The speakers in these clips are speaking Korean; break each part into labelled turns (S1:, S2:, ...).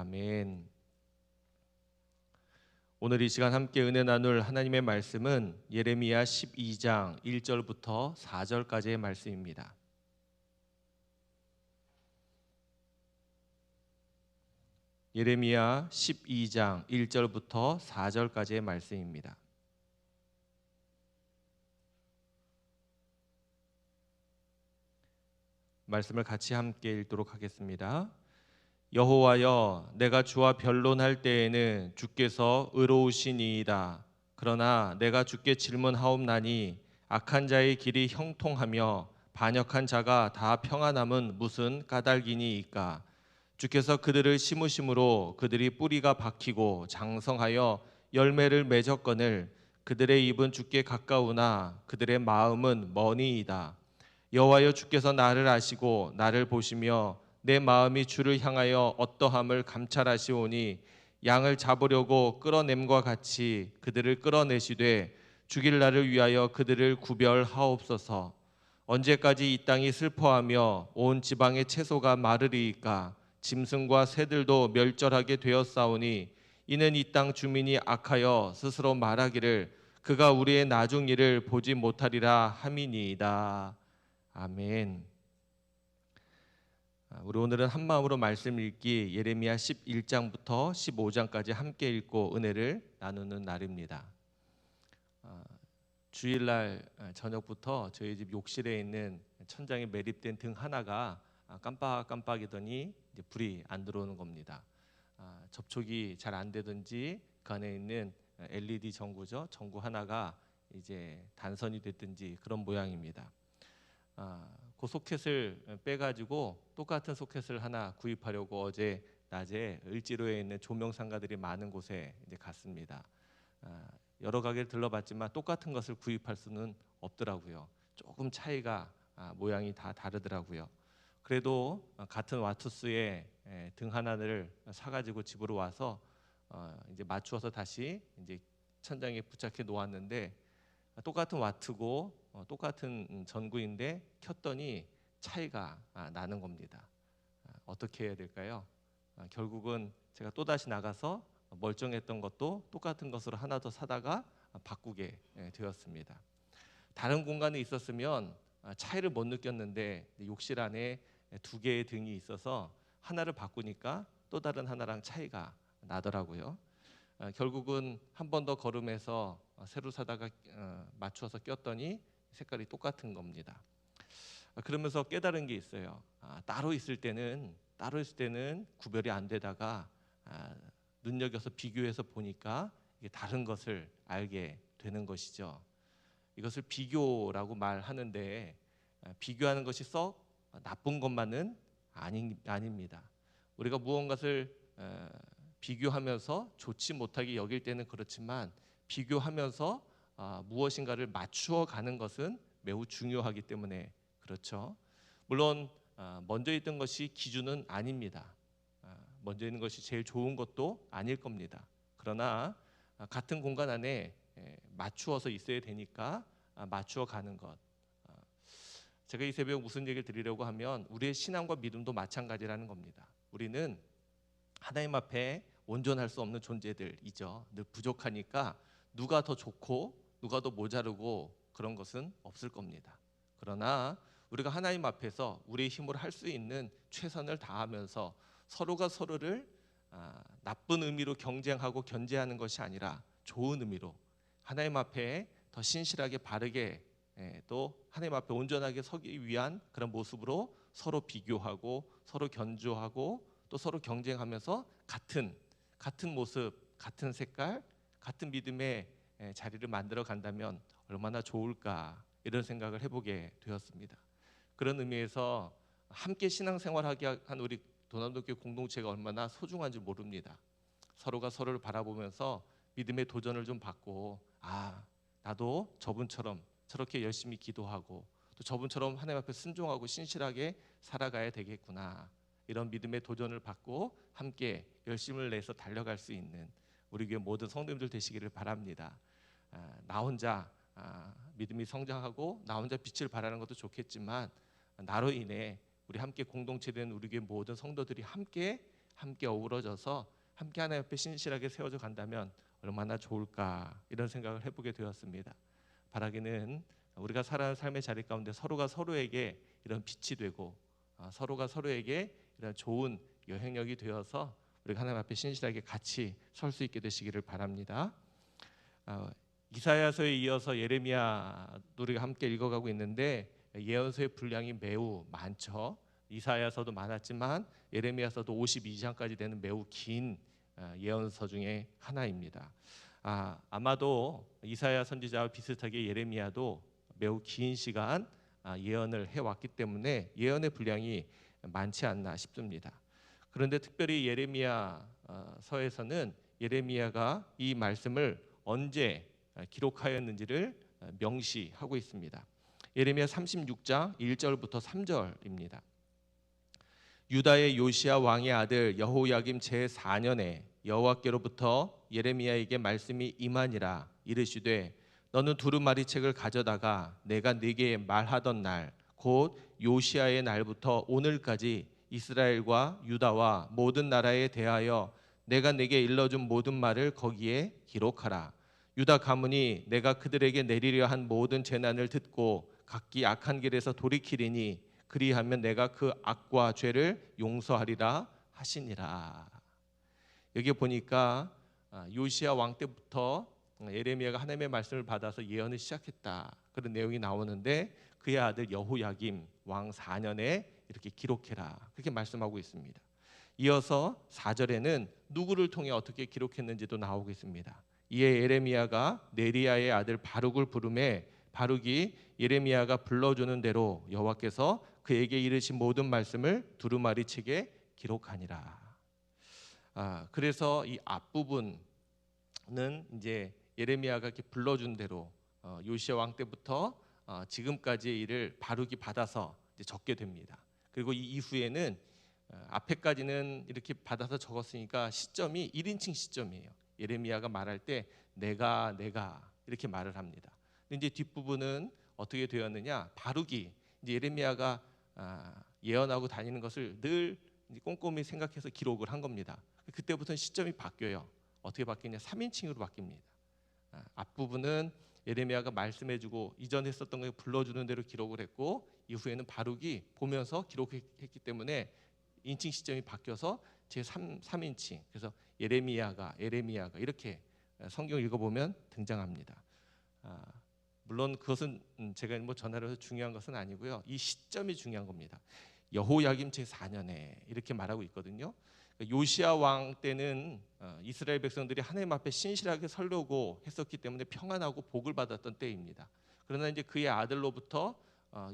S1: 아멘. 오늘 이 시간 함께 은혜 나눌 하나님의 말씀은 예레미야 12장 1절부터 4절까지의 말씀입니다. 예레미야 12장 1절부터 4절까지의 말씀입니다. 말씀을 같이 함께 읽도록 하겠습니다. 여호와여, 내가 주와 변론할 때에는 주께서 의로우시니이다. 그러나 내가 주께 질문하옵나니 악한 자의 길이 형통하며 반역한 자가 다 평안함은 무슨 까닭이니이까. 주께서 그들을 심으심으로 그들이 뿌리가 박히고 장성하여 열매를 맺었거늘 그들의 입은 주께 가까우나 그들의 마음은 머니이다. 여호와여, 주께서 나를 아시고 나를 보시며 내 마음이 주를 향하여 어떠함을 감찰하시오니 양을 잡으려고 끌어냄과 같이 그들을 끌어내시되 죽일 날을 위하여 그들을 구별하옵소서. 언제까지 이 땅이 슬퍼하며 온 지방의 채소가 마르리이까. 짐승과 새들도 멸절하게 되었사오니 이는 이 땅 주민이 악하여 스스로 말하기를 그가 우리의 나중 일을 보지 못하리라 함이니이다. 아멘. 우리 오늘은 한 마음으로 말씀 읽기 예레미야 11장부터 15장까지 함께 읽고 은혜를 나누는 날입니다. 주일날 저녁부터 저희 집 욕실에 있는 천장에 매립된 등 하나가 깜빡깜빡이더니 이제 불이 안 들어오는 겁니다. 접촉이 잘 안 되든지 그 안에 있는 LED 전구죠. 전구 하나가 이제 단선이 됐든지 그런 모양입니다. 그 소켓을 빼가지고 똑같은 소켓을 하나 구입하려고 어제 낮에 을지로에 있는 조명상가들이 많은 곳에 이제 갔습니다. 여러 가게를 들러봤지만 똑같은 것을 구입할 수는 없더라고요. 조금 차이가 모양이 다 다르더라고요. 그래도 같은 와트수의 등 하나를 사가지고 집으로 와서 이제 맞추어서 다시 이제 천장에 부착해 놓았는데 똑같은 와트고 똑같은 전구인데 켰더니 차이가 나는 겁니다. 어떻게 해야 될까요? 결국은 제가 또다시 나가서 멀쩡했던 것도 똑같은 것으로 하나 더 사다가 바꾸게 되었습니다. 다른 공간에 있었으면 차이를 못 느꼈는데 욕실 안에 두 개의 등이 있어서 하나를 바꾸니까 또 다른 하나랑 차이가 나더라고요. 결국은 한 번 더 걸음해서 새로 사다가 맞추어서 꼈더니 색깔이 똑같은 겁니다. 그러면서 깨달은 게 있어요. 따로 있을 때는 구별이 안 되다가 눈여겨서 비교해서 보니까 이게 다른 것을 알게 되는 것이죠. 이것을 비교라고 말하는데 비교하는 것이 썩 나쁜 것만은 아닙니다. 우리가 무언가를 비교하면서 좋지 못하게 여길 때는 그렇지만 비교하면서 무엇인가를 맞추어 가는 것은 매우 중요하기 때문에 그렇죠. 물론 먼저 있던 것이 기준은 아닙니다. 먼저 있는 것이 제일 좋은 것도 아닐 겁니다. 그러나 같은 공간 안에 맞추어서 있어야 되니까 맞추어 가는 것. 제가 이 새벽 무슨 얘기를 드리려고 하면 우리의 신앙과 믿음도 마찬가지라는 겁니다. 우리는 하나님 앞에 온전할 수 없는 존재들이죠. 늘 부족하니까 누가 더 좋고 누가 더 모자르고 그런 것은 없을 겁니다. 그러나 우리가 하나님 앞에서 우리의 힘으로 할 수 있는 최선을 다하면서 서로가 서로를 나쁜 의미로 경쟁하고 견제하는 것이 아니라 좋은 의미로 하나님 앞에 더 신실하게 바르게 또 하나님 앞에 온전하게 서기 위한 그런 모습으로 서로 비교하고 서로 견주하고 또 서로 경쟁하면서 같은 모습, 같은 색깔, 같은 믿음의 자리를 만들어 간다면 얼마나 좋을까 이런 생각을 해보게 되었습니다. 그런 의미에서 함께 신앙생활하게 한 우리 도남도교 공동체가 얼마나 소중한지 모릅니다. 서로가 서로를 바라보면서 믿음의 도전을 좀 받고 나도 저분처럼 저렇게 열심히 기도하고 또 저분처럼 하나님 앞에 순종하고 신실하게 살아가야 되겠구나. 이런 믿음의 도전을 받고 함께 열심을 내서 달려갈 수 있는 우리 교회 모든 성도님들 되시기를 바랍니다. 나 혼자 믿음이 성장하고 나 혼자 빛을 발하는 것도 좋겠지만 나로 인해 우리 함께 공동체된 우리 교회 모든 성도들이 함께 함께 어우러져서 함께 하나님 앞에 신실하게 세워져 간다면 얼마나 좋을까, 이런 생각을 해보게 되었습니다. 바라기는 우리가 살아가는 삶의 자리 가운데 서로가 서로에게 이런 빛이 되고 서로가 서로에게 이런 좋은 여행력이 되어서 우리가 하나님 앞에 신실하게 같이 설 수 있게 되시기를 바랍니다. 이사야서에 이어서 예레미야 우리가 함께 읽어가고 있는데 예언서의 분량이 매우 많죠. 이사야서도 많았지만 예레미야서도 52장까지 되는 매우 긴 예언서 중에 하나입니다. 아마도 이사야 선지자와 비슷하게 예레미야도 매우 긴 시간 예언을 해왔기 때문에 예언의 분량이 많지 않나 싶습니다. 그런데 특별히 예레미야서에서는 예레미야가 이 말씀을 언제 기록하였는지를 명시하고 있습니다. 예레미야 36장 1절부터 3절입니다. 유다의 요시야 왕의 아들 여호야김 제4년에 여호와께로부터 예레미야에게 말씀이 임하니라. 이르시되 너는 두루마리 책을 가져다가 내가 네게 말하던 날 곧 요시야의 날부터 오늘까지 이스라엘과 유다와 모든 나라에 대하여 내가 네게 일러준 모든 말을 거기에 기록하라. 유다 가문이 내가 그들에게 내리려 한 모든 재난을 듣고 각기 악한 길에서 돌이키리니 그리하면 내가 그 악과 죄를 용서하리라 하시니라. 여기 보니까 요시야 왕 때부터 예레미야가 하나님의 말씀을 받아서 예언을 시작했다, 그런 내용이 나오는데 그의 아들 여호야김 왕 4년에 이렇게 기록해라, 그렇게 말씀하고 있습니다. 이어서 4절에는 누구를 통해 어떻게 기록했는지도 나오고 있습니다. 이에 예레미야가 네리야의 아들 바룩을 부르매 바룩이 예레미야가 불러주는 대로 여호와께서 그에게 이르신 모든 말씀을 두루마리 책에 기록하니라. 그래서 이 앞부분은 이제 예레미야가 이렇게 불러준 대로 요시야 왕 때부터 지금까지의 일을 바룩이 받아서 이제 적게 됩니다. 그리고 이 이후에는 앞에까지는 이렇게 받아서 적었으니까 시점이 1인칭 시점이에요. 예레미야가 말할 때 내가 이렇게 말을 합니다. 근데 이제 뒷부분은 어떻게 되었느냐? 바룩이 이제 예레미야가 예언하고 다니는 것을 늘 꼼꼼히 생각해서 기록을 한 겁니다. 그때부터는 시점이 바뀌어요. 어떻게 바뀌냐? 3인칭으로 바뀝니다. 앞부분은 예레미야가 말씀해주고 이전 했었던 걸 불러주는 대로 기록을 했고 이후에는 바룩이 보면서 기록했기 때문에 인칭 시점이 바뀌어서 제3인칭, 그래서 예레미야가 이렇게 성경 읽어보면 등장합니다. 물론 그것은 제가 전하로 해서 중요한 것은 아니고요. 이 시점이 중요한 겁니다. 여호야김 제4년에 이렇게 말하고 있거든요. 요시야 왕 때는 이스라엘 백성들이 하나님 앞에 신실하게 서려고 했었기 때문에 평안하고 복을 받았던 때입니다. 그러나 이제 그의 아들로부터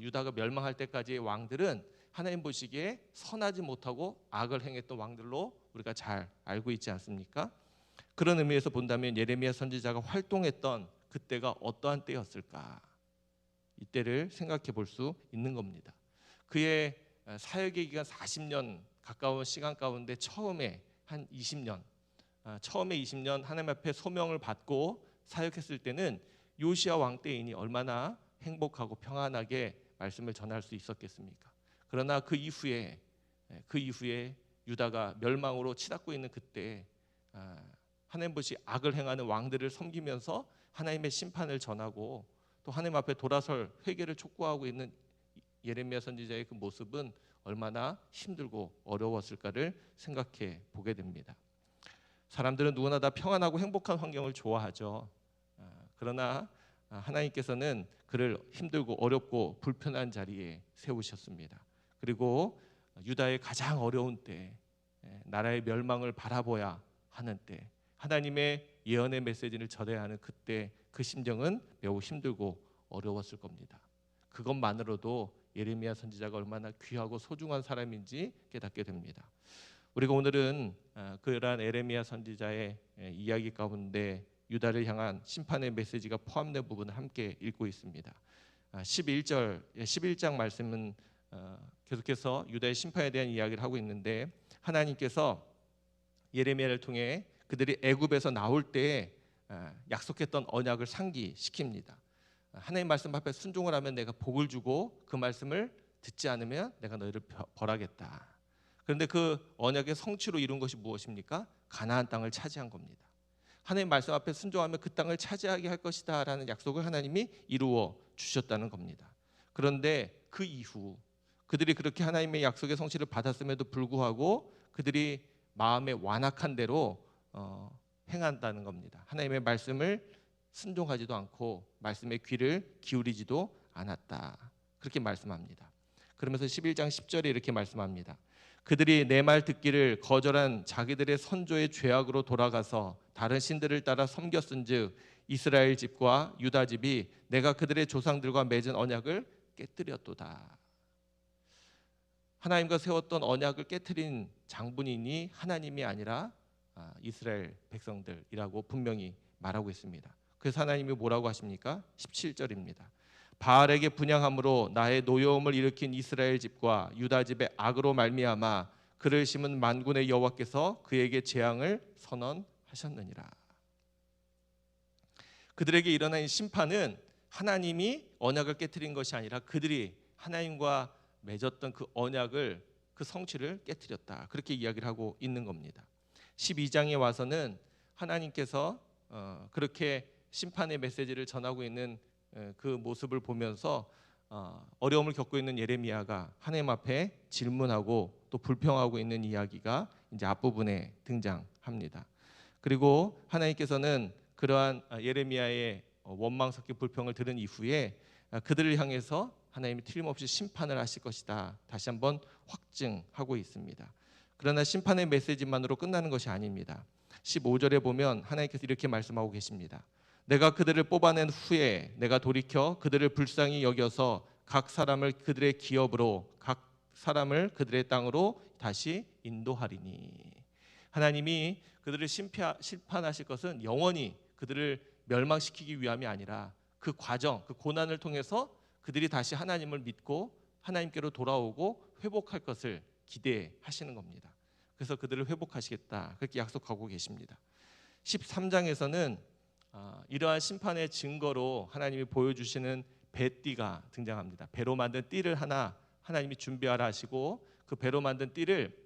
S1: 유다가 멸망할 때까지의 왕들은 하나님 보시기에 선하지 못하고 악을 행했던 왕들로 우리가 잘 알고 있지 않습니까? 그런 의미에서 본다면 예레미야 선지자가 활동했던 그때가 어떠한 때였을까? 이때를 생각해 볼 수 있는 겁니다. 그의 사역의 기간 40년 가까운 시간 가운데 처음에 한 20년, 처음에 20년 하나님 앞에 소명을 받고 사역했을 때는 요시야 왕 때이니 얼마나 행복하고 평안하게 말씀을 전할 수 있었겠습니까? 그러나 그 이후에 유다가 멸망으로 치닫고 있는 그때 하나님 보시 악을 행하는 왕들을 섬기면서 하나님의 심판을 전하고 또 하나님 앞에 돌아설 회개를 촉구하고 있는 예레미야 선지자의 그 모습은 얼마나 힘들고 어려웠을까를 생각해 보게 됩니다. 사람들은 누구나 다 평안하고 행복한 환경을 좋아하죠. 그러나 하나님께서는 그를 힘들고 어렵고 불편한 자리에 세우셨습니다. 그리고 유다의 가장 어려운 때, 나라의 멸망을 바라보아야 하는 때, 하나님의 예언의 메시지를 전해야 하는 그때 그 심정은 매우 힘들고 어려웠을 겁니다. 그것만으로도 예레미야 선지자가 얼마나 귀하고 소중한 사람인지 깨닫게 됩니다. 우리가 오늘은 그러한 예레미야 선지자의 이야기 가운데 유다를 향한 심판의 메시지가 포함된 부분을 함께 읽고 있습니다. 11장 말씀은 계속해서 유다의 심판에 대한 이야기를 하고 있는데 하나님께서 예레미야를 통해 그들이 애굽에서 나올 때 약속했던 언약을 상기시킵니다. 하나님 말씀 앞에 순종을 하면 내가 복을 주고 그 말씀을 듣지 않으면 내가 너희를 벌하겠다. 그런데 그 언약의 성취로 이룬 것이 무엇입니까? 가나안 땅을 차지한 겁니다. 하나님 말씀 앞에 순종하면 그 땅을 차지하게 할 것이다 라는 약속을 하나님이 이루어 주셨다는 겁니다. 그런데 그 이후 그들이 그렇게 하나님의 약속의 성취를 받았음에도 불구하고 그들이 마음에 완악한 대로 행한다는 겁니다. 하나님의 말씀을 순종하지도 않고 말씀의 귀를 기울이지도 않았다. 그렇게 말씀합니다. 그러면서 11장 10절에 이렇게 말씀합니다. 그들이 내 말 듣기를 거절한 자기들의 선조의 죄악으로 돌아가서 다른 신들을 따라 섬겼은즉 이스라엘 집과 유다 집이 내가 그들의 조상들과 맺은 언약을 깨뜨렸도다. 하나님과 세웠던 언약을 깨뜨린 장본인이 하나님이 아니라 이스라엘 백성들이라고 분명히 말하고 있습니다. 그래서 하나님이 뭐라고 하십니까? 17절입니다. 바알에게 분향함으로 나의 노여움을 일으킨 이스라엘 집과 유다 집의 악으로 말미암아 그를 심은 만군의 여호와께서 그에게 재앙을 선언하셨느니라. 그들에게 일어난 심판은 하나님이 언약을 깨뜨린 것이 아니라 그들이 하나님과 맺었던 그 언약을 그 성취를 깨뜨렸다. 그렇게 이야기를 하고 있는 겁니다. 12장에 와서는 하나님께서 그렇게 심판의 메시지를 전하고 있는 그 모습을 보면서 어려움을 겪고 있는 예레미야가 하나님 앞에 질문하고 또 불평하고 있는 이야기가 이제 앞부분에 등장합니다. 그리고 하나님께서는 그러한 예레미야의 원망 섞인 불평을 들은 이후에 그들을 향해서 하나님이 틀림없이 심판을 하실 것이다. 다시 한번 확증하고 있습니다. 그러나 심판의 메시지만으로 끝나는 것이 아닙니다. 15절에 보면 하나님께서 이렇게 말씀하고 계십니다. 내가 그들을 뽑아낸 후에 내가 돌이켜 그들을 불쌍히 여겨서 각 사람을 그들의 기업으로 각 사람을 그들의 땅으로 다시 인도하리니. 하나님이 그들을 심판하실 것은 영원히 그들을 멸망시키기 위함이 아니라 그 과정, 그 고난을 통해서 그들이 다시 하나님을 믿고 하나님께로 돌아오고 회복할 것을 기대하시는 겁니다. 그래서 그들을 회복하시겠다 그렇게 약속하고 계십니다. 13장에서는 이러한 심판의 증거로 하나님이 보여주시는 배띠가 등장합니다. 배로 만든 띠를 하나 하나님이 준비하라 하시고 그 배로 만든 띠를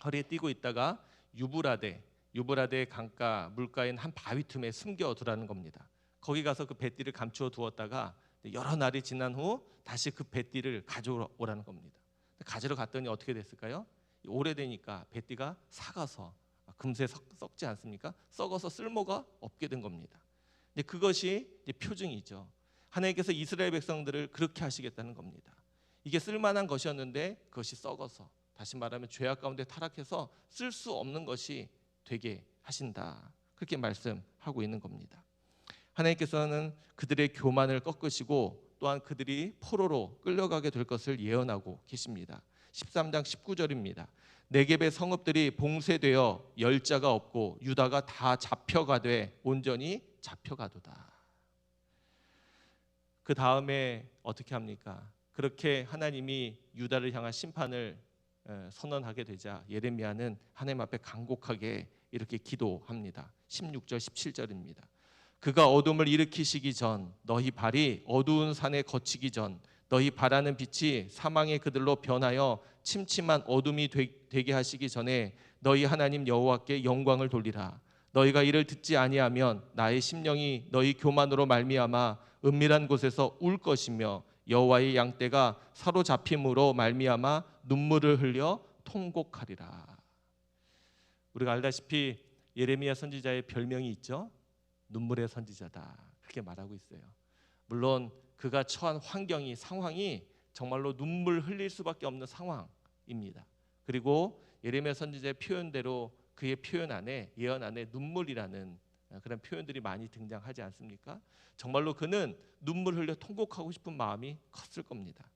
S1: 허리에 띠고 있다가 유브라데 강가 물가인 한 바위 틈에 숨겨두라는 겁니다. 거기 가서 그 배띠를 감추어 두었다가 여러 날이 지난 후 다시 그 배띠를 가져오라는 겁니다. 가지러 갔더니 어떻게 됐을까요? 오래되니까 배띠가 삭아서 금세 썩지 않습니까? 썩어서 쓸모가 없게 된 겁니다. 그것이 표징이죠. 하나님께서 이스라엘 백성들을 그렇게 하시겠다는 겁니다. 이게 쓸만한 것이었는데 그것이 썩어서, 다시 말하면 죄악 가운데 타락해서 쓸 수 없는 것이 되게 하신다. 그렇게 말씀하고 있는 겁니다. 하나님께서는 그들의 교만을 꺾으시고 또한 그들이 포로로 끌려가게 될 것을 예언하고 계십니다. 13장 19절입니다. 네겝의 성읍들이 봉쇄되어 열자가 없고 유다가 다 잡혀가되 온전히 잡혀가도다. 그 다음에 어떻게 합니까? 그렇게 하나님이 유다를 향한 심판을 선언하게 되자 예레미야는 하나님 앞에 간곡하게 이렇게 기도합니다. 16절 17절입니다. 그가 어둠을 일으키시기 전, 너희 발이 어두운 산에 거치기 전, 너희 바라는 빛이 사망의 그들로 변하여 침침한 어둠이 되게 하시기 전에 너희 하나님 여호와께 영광을 돌리라. 너희가 이를 듣지 아니하면 나의 심령이 너희 교만으로 말미암아 은밀한 곳에서 울 것이며 여호와의 양떼가 사로잡힘으로 말미암아 눈물을 흘려 통곡하리라. 우리가 알다시피 예레미야 선지자의 별명이 있죠. 눈물의 선지자다. 그렇게 말하고 있어요. 물론 그가 처한 상황이 정말로 눈물 흘릴 수밖에 없는 상황입니다. 그리고 예레미야 선지자의 표현대로 그의 표현 안에, 예언 안에 눈물이라는 그런 표현들이 많이 등장하지 않습니까? 정말로 그는 눈물 흘려 통곡하고 싶은 마음이 컸을 겁니다.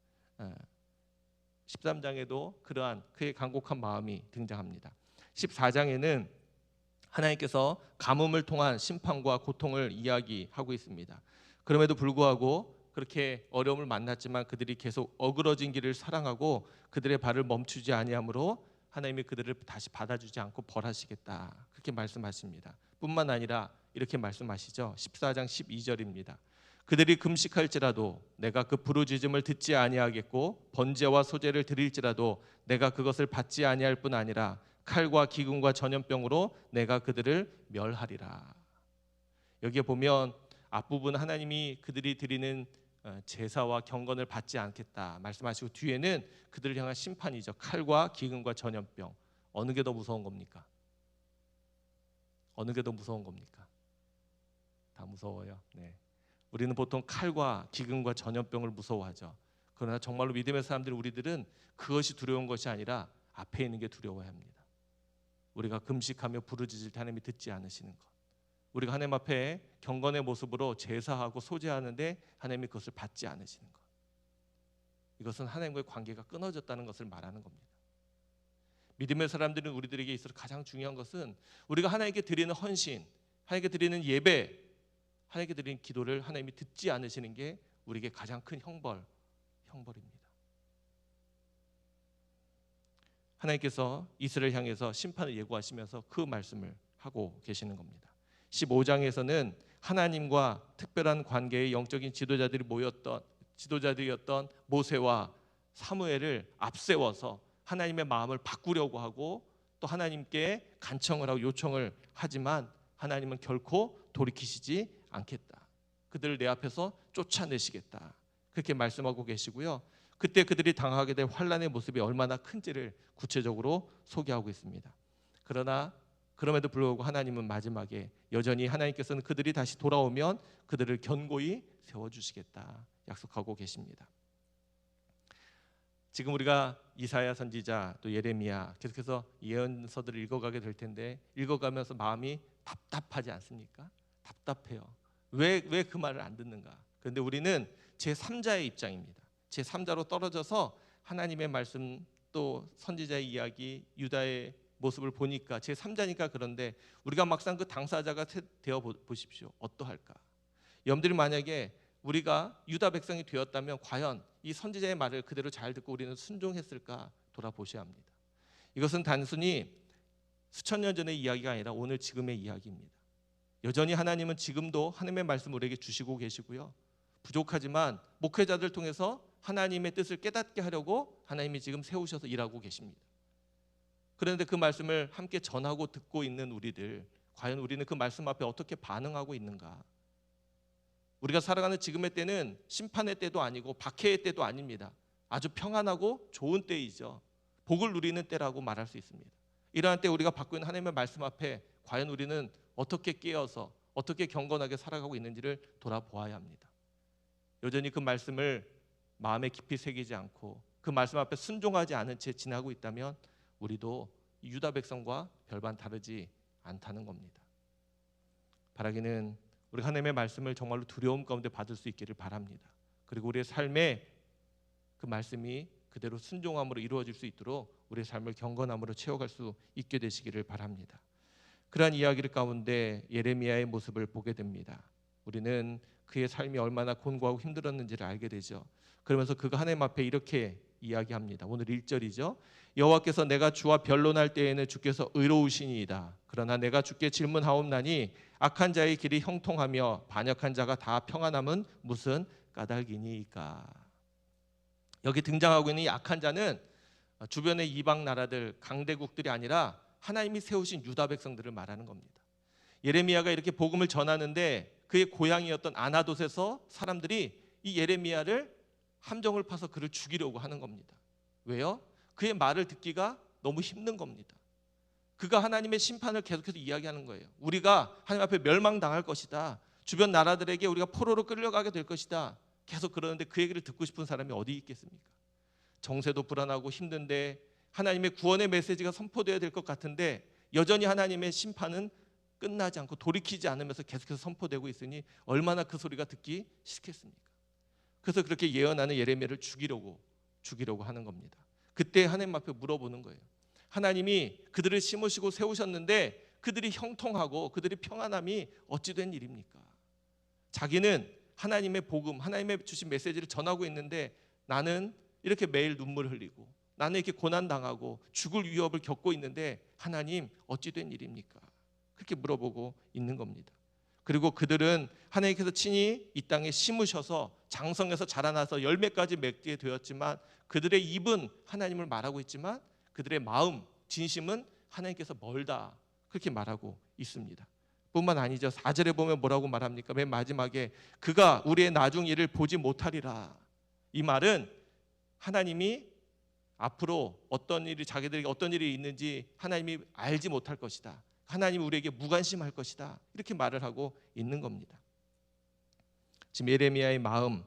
S1: 13장에도 그러한 그의 간곡한 마음이 등장합니다. 14장에는 하나님께서 가뭄을 통한 심판과 고통을 이야기하고 있습니다. 그럼에도 불구하고 그렇게 어려움을 만났지만 그들이 계속 어그러진 길을 사랑하고 그들의 발을 멈추지 아니하므로 하나님이 그들을 다시 받아주지 않고 벌하시겠다. 그렇게 말씀하십니다. 뿐만 아니라 이렇게 말씀하시죠. 14장 12절입니다. 그들이 금식할지라도 내가 그 부르짖음을 듣지 아니하겠고 번제와 소제를 드릴지라도 내가 그것을 받지 아니할 뿐 아니라 칼과 기근과 전염병으로 내가 그들을 멸하리라. 여기에 보면 앞부분 하나님이 그들이 드리는 제사와 경건을 받지 않겠다 말씀하시고 뒤에는 그들을 향한 심판이죠. 칼과 기근과 전염병. 어느 게 더 무서운 겁니까? 어느 게 더 무서운 겁니까? 다 무서워요. 네. 우리는 보통 칼과 기근과 전염병을 무서워하죠. 그러나 정말로 믿음의 사람들 우리들은 그것이 두려운 것이 아니라 앞에 있는 게 두려워야 합니다. 우리가 금식하며 부르짖을 때 하나님이 듣지 않으시는 것. 우리가 하나님 앞에 경건의 모습으로 제사하고 소제하는데 하나님이 그것을 받지 않으시는 것. 이것은 하나님과의 관계가 끊어졌다는 것을 말하는 겁니다. 믿음의 사람들은 우리들에게 있어서 가장 중요한 것은 우리가 하나님께 드리는 헌신, 하나님께 드리는 예배, 하나님께 드리는 기도를 하나님이 듣지 않으시는 게 우리에게 가장 큰 형벌입니다. 하나님께서 이스라엘 향해서 심판을 예고하시면서 그 말씀을 하고 계시는 겁니다. 15장에서는 하나님과 특별한 관계의 영적인 지도자들이었던 모세와 사무엘을 앞세워서 하나님의 마음을 바꾸려고 하고 또 하나님께 간청을 하고 요청을 하지만 하나님은 결코 돌이키시지 않겠다. 그들을 내 앞에서 쫓아내시겠다. 그렇게 말씀하고 계시고요. 그때 그들이 당하게 될 환난의 모습이 얼마나 큰지를 구체적으로 소개하고 있습니다. 그럼에도 불구하고 하나님은 마지막에 여전히 하나님께서는 그들이 다시 돌아오면 그들을 견고히 세워주시겠다 약속하고 계십니다. 지금 우리가 이사야 선지자 또 예레미야 계속해서 예언서들을 읽어가게 될 텐데 읽어가면서 마음이 답답하지 않습니까? 답답해요. 왜 그 말을 안 듣는가? 그런데 우리는 제3자의 입장입니다. 제3자로 떨어져서 하나님의 말씀 또 선지자의 이야기 유다의 모습을 보니까 제3자니까 그런데 우리가 막상 그 당사자가 되어 보십시오. 어떠할까? 여러분들이 만약에 우리가 유다 백성이 되었다면 과연 이 선지자의 말을 그대로 잘 듣고 우리는 순종했을까 돌아보셔야 합니다. 이것은 단순히 수천 년 전의 이야기가 아니라 오늘 지금의 이야기입니다. 여전히 하나님은 지금도 하나님의 말씀을 우리에게 주시고 계시고요. 부족하지만 목회자들 통해서 하나님의 뜻을 깨닫게 하려고 하나님이 지금 세우셔서 일하고 계십니다. 그런데 그 말씀을 함께 전하고 듣고 있는 우리들, 과연 우리는 그 말씀 앞에 어떻게 반응하고 있는가? 우리가 살아가는 지금의 때는 심판의 때도 아니고 박해의 때도 아닙니다. 아주 평안하고 좋은 때이죠. 복을 누리는 때라고 말할 수 있습니다. 이러한 때 우리가 받고 있는 하나님의 말씀 앞에 과연 우리는 어떻게 깨어서 어떻게 경건하게 살아가고 있는지를 돌아보아야 합니다. 여전히 그 말씀을 마음에 깊이 새기지 않고 그 말씀 앞에 순종하지 않은 채 지나고 있다면 우리도 유다 백성과 별반 다르지 않다는 겁니다. 바라기는 우리 하나님의 말씀을 정말로 두려움 가운데 받을 수 있기를 바랍니다. 그리고 우리의 삶에 그 말씀이 그대로 순종함으로 이루어질 수 있도록 우리의 삶을 경건함으로 채워갈 수 있게 되시기를 바랍니다. 그러한 이야기를 가운데 예레미야의 모습을 보게 됩니다. 우리는 그의 삶이 얼마나 곤고하고 힘들었는지를 알게 되죠. 그러면서 그가 하나님 앞에 이렇게 이야기합니다. 오늘 1절이죠. 여호와께서 내가 주와 변론할 때에는 주께서 의로우시니이다. 그러나 내가 주께 질문하옵나니 악한 자의 길이 형통하며 반역한 자가 다 평안함은 무슨 까닭이니이까. 여기 등장하고 있는 이 악한 자는 주변의 이방 나라들 강대국들이 아니라 하나님이 세우신 유다 백성들을 말하는 겁니다. 예레미야가 이렇게 복음을 전하는데 그의 고향이었던 아나돗에서 사람들이 이 예레미야를 함정을 파서 그를 죽이려고 하는 겁니다. 왜요? 그의 말을 듣기가 너무 힘든 겁니다. 그가 하나님의 심판을 계속해서 이야기하는 거예요. 우리가 하나님 앞에 멸망당할 것이다. 주변 나라들에게 우리가 포로로 끌려가게 될 것이다. 계속 그러는데 그 얘기를 듣고 싶은 사람이 어디 있겠습니까? 정세도 불안하고 힘든데 하나님의 구원의 메시지가 선포되어야 될 것 같은데 여전히 하나님의 심판은 끝나지 않고 돌이키지 않으면서 계속해서 선포되고 있으니 얼마나 그 소리가 듣기 싫겠습니까? 그래서 그렇게 예언하는 예레미야를 죽이려고 하는 겁니다. 그때 하나님 앞에 물어보는 거예요. 하나님이 그들을 심으시고 세우셨는데 그들이 형통하고 그들이 평안함이 어찌 된 일입니까? 자기는 하나님의 복음, 하나님의 주신 메시지를 전하고 있는데 나는 이렇게 매일 눈물 흘리고 나는 이렇게 고난당하고 죽을 위협을 겪고 있는데 하나님 어찌 된 일입니까? 그렇게 물어보고 있는 겁니다. 그리고 그들은 하나님께서 친히 이 땅에 심으셔서 장성해서 자라나서 열매까지 맺게 되었지만 그들의 입은 하나님을 말하고 있지만 그들의 마음, 진심은 하나님께서 멀다, 그렇게 말하고 있습니다. 뿐만 아니죠. 4절에 보면 뭐라고 말합니까? 맨 마지막에 그가 우리의 나중 일을 보지 못하리라. 이 말은 하나님이 앞으로 어떤 일이, 자기들에게 어떤 일이 있는지 하나님이 알지 못할 것이다. 하나님이 우리에게 무관심할 것이다, 이렇게 말을 하고 있는 겁니다. 지금 예레미야의 마음이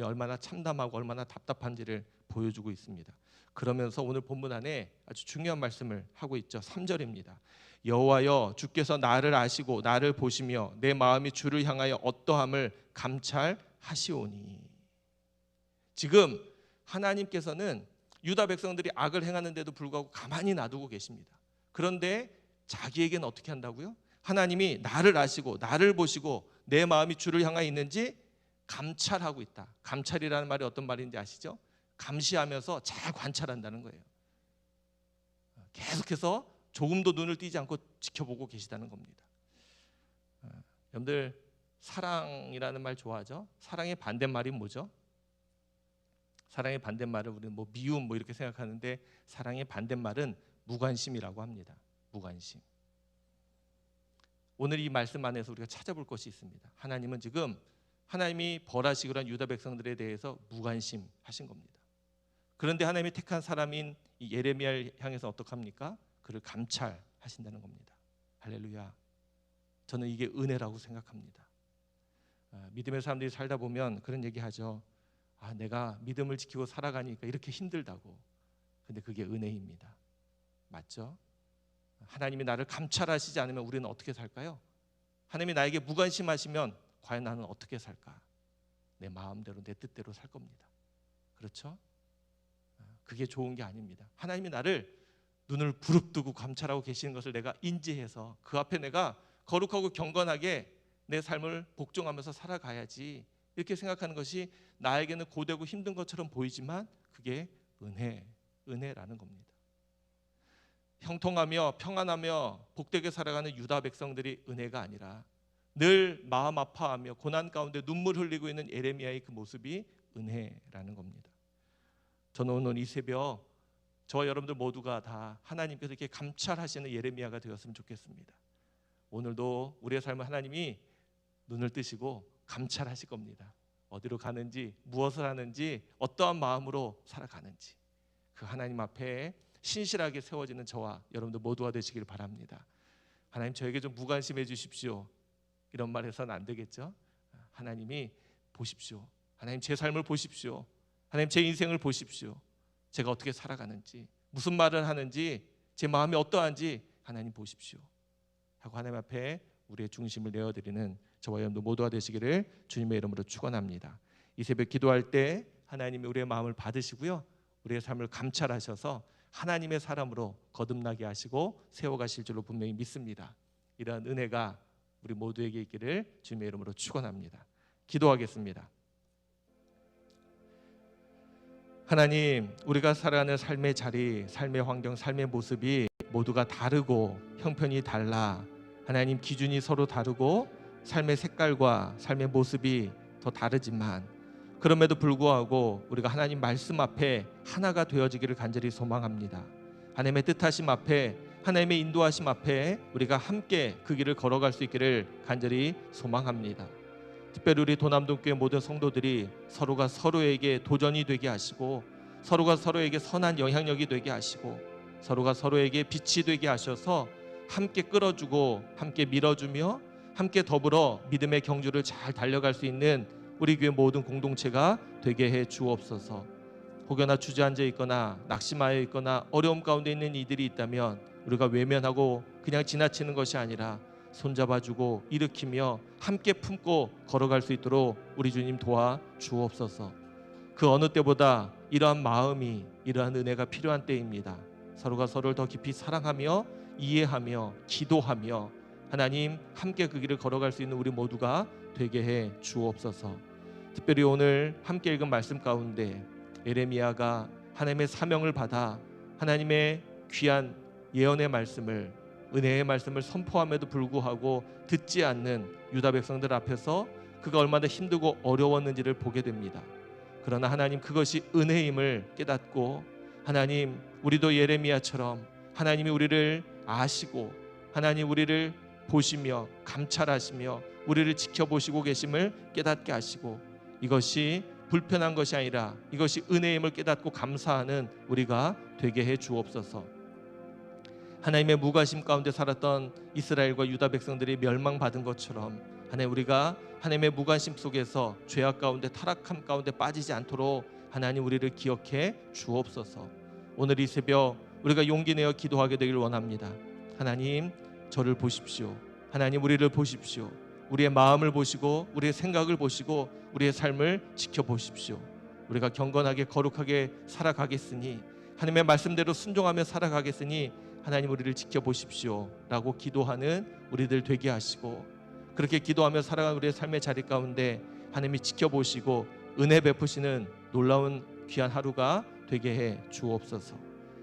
S1: 얼마나 참담하고 얼마나 답답한지를 보여주고 있습니다. 그러면서 오늘 본문 안에 아주 중요한 말씀을 하고 있죠. 3절입니다. 여호와여, 주께서 나를 아시고 나를 보시며 내 마음이 주를 향하여 어떠함을 감찰하시오니. 지금 하나님께서는 유다 백성들이 악을 행하는데도 불구하고 가만히 놔두고 계십니다. 그런데 자기에게는 어떻게 한다고요? 하나님이 나를 아시고 나를 보시고 내 마음이 주를 향하여 있는지 감찰하고 있다. 감찰이라는 말이 어떤 말인지 아시죠? 감시하면서 잘 관찰한다는 거예요. 계속해서 조금도 눈을 띄지 않고 지켜보고 계시다는 겁니다. 여러분들 사랑이라는 말 좋아하죠? 사랑의 반대말이 뭐죠? 사랑의 반대말은 우리는 뭐 미움 이렇게 생각하는데 사랑의 반대말은 무관심이라고 합니다. 무관심. 오늘 이 말씀 안에서 우리가 찾아볼 것이 있습니다. 하나님은 지금 하나님이 벌하시기로 한 유다 백성들에 대해서 무관심하신 겁니다. 그런데 하나님이 택한 사람인 이 예레미야를 향해서 어떡합니까? 그를 감찰하신다는 겁니다. 할렐루야. 저는 이게 은혜라고 생각합니다. 믿음의 사람들이 살다 보면 그런 얘기하죠. 내가 믿음을 지키고 살아가니까 이렇게 힘들다고. 근데 그게 은혜입니다. 맞죠? 하나님이 나를 감찰하시지 않으면 우리는 어떻게 살까요? 하나님이 나에게 무관심하시면 과연 나는 어떻게 살까? 내 마음대로 내 뜻대로 살 겁니다. 그렇죠? 그게 좋은 게 아닙니다. 하나님이 나를 눈을 부릅뜨고 감찰하고 계시는 것을 내가 인지해서 그 앞에 내가 거룩하고 경건하게 내 삶을 복종하면서 살아가야지, 이렇게 생각하는 것이 나에게는 고되고 힘든 것처럼 보이지만 그게 은혜라는 겁니다. 형통하며 평안하며 복되게 살아가는 유다 백성들이 은혜가 아니라 늘 마음 아파하며 고난 가운데 눈물 흘리고 있는 예레미야의 그 모습이 은혜라는 겁니다. 저는 오늘 이 새벽 저와 여러분들 모두가 다 하나님께서 이렇게 감찰하시는 예레미야가 되었으면 좋겠습니다. 오늘도 우리의 삶을 하나님이 눈을 뜨시고 감찰하실 겁니다. 어디로 가는지, 무엇을 하는지, 어떠한 마음으로 살아가는지 그 하나님 앞에 신실하게 세워지는 저와 여러분들 모두가 되시길 바랍니다. 하나님, 저에게 좀 무관심해 주십시오, 이런 말 해서는 안 되겠죠? 하나님이 보십시오. 하나님, 제 삶을 보십시오. 하나님, 제 인생을 보십시오. 제가 어떻게 살아가는지, 무슨 말을 하는지, 제 마음이 어떠한지 하나님 보십시오 하고 하나님 앞에 우리의 중심을 내어드리는 저와 여러분들 모두가 되시기를 주님의 이름으로 축원합니다. 이 새벽 기도할 때 하나님이 우리의 마음을 받으시고요, 우리의 삶을 감찰하셔서 하나님의 사람으로 거듭나게 하시고 세워가실 줄로 분명히 믿습니다. 이러한 은혜가 우리 모두에게 있기를 주님의 이름으로 축원합니다. 기도하겠습니다. 하나님, 우리가 살아가는 삶의 자리, 삶의 환경, 삶의 모습이 모두가 다르고 형편이 달라. 하나님, 기준이 서로 다르고 삶의 색깔과 삶의 모습이 더 다르지만 그럼에도 불구하고 우리가 하나님 말씀 앞에 하나가 되어지기를 간절히 소망합니다. 하나님의 뜻하심 앞에, 하나님의 인도하심 앞에 우리가 함께 그 길을 걸어갈 수 있기를 간절히 소망합니다. 특별히 우리 도남동교회 모든 성도들이 서로가 서로에게 도전이 되게 하시고, 서로가 서로에게 선한 영향력이 되게 하시고, 서로가 서로에게 빛이 되게 하셔서 함께 끌어주고 함께 밀어주며 함께 더불어 믿음의 경주를 잘 달려갈 수 있는 우리 교회 모든 공동체가 되게 해 주옵소서. 혹여나 주저앉아 있거나 낙심하여 있거나 어려움 가운데 있는 이들이 있다면 우리가 외면하고 그냥 지나치는 것이 아니라 손잡아주고 일으키며 함께 품고 걸어갈 수 있도록 우리 주님 도와 주옵소서. 그 어느 때보다 이러한 마음이, 이러한 은혜가 필요한 때입니다. 서로가 서로를 더 깊이 사랑하며 이해하며 기도하며 하나님 함께 그 길을 걸어갈 수 있는 우리 모두가 되게 해 주옵소서. 특별히 오늘 함께 읽은 말씀 가운데 예레미야가 하나님의 사명을 받아 하나님의 귀한 예언의 말씀을 은혜의 말씀을 선포함에도 불구하고 듣지 않는 유다 백성들 앞에서 그가 얼마나 힘들고 어려웠는지를 보게 됩니다. 그러나 하나님, 그것이 은혜임을 깨닫고, 하나님, 우리도 예레미야처럼 하나님이 우리를 아시고 하나님 우리를 보시며 감찰하시며 우리를 지켜보시고 계심을 깨닫게 하시고, 이것이 불편한 것이 아니라 이것이 은혜임을 깨닫고 감사하는 우리가 되게 해 주옵소서. 하나님의 무관심 가운데 살았던 이스라엘과 유다 백성들이 멸망받은 것처럼 하나님, 우리가 하나님의 무관심 속에서 죄악 가운데 타락함 가운데 빠지지 않도록 하나님 우리를 기억해 주옵소서. 오늘 이 새벽 우리가 용기 내어 기도하게 되길 원합니다. 하나님, 저를 보십시오. 하나님, 우리를 보십시오. 우리의 마음을 보시고 우리의 생각을 보시고 우리의 삶을 지켜보십시오. 우리가 경건하게 거룩하게 살아가겠으니, 하나님의 말씀대로 순종하며 살아가겠으니 하나님 우리를 지켜보십시오 라고 기도하는 우리들 되게 하시고, 그렇게 기도하며 살아가는 우리의 삶의 자리 가운데 하나님이 지켜보시고 은혜 베푸시는 놀라운 귀한 하루가 되게 해 주옵소서.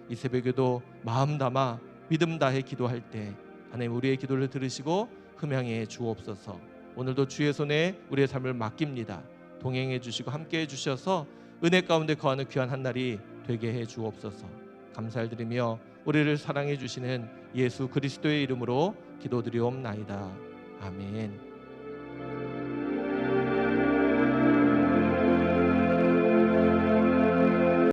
S1: 이 새벽에도 마음 담아 믿음 다해 기도할 때 하나님 우리의 기도를 들으시고 흠양해 주옵소서. 오늘도 주의 손에 우리의 삶을 맡깁니다. 동행해 주시고 함께해 주셔서 은혜 가운데 거하는 귀한 한 날이 되게 해 주옵소서. 감사를 드리며 우리를 사랑해 주시는 예수 그리스도의 이름으로 기도드리옵나이다. 아멘.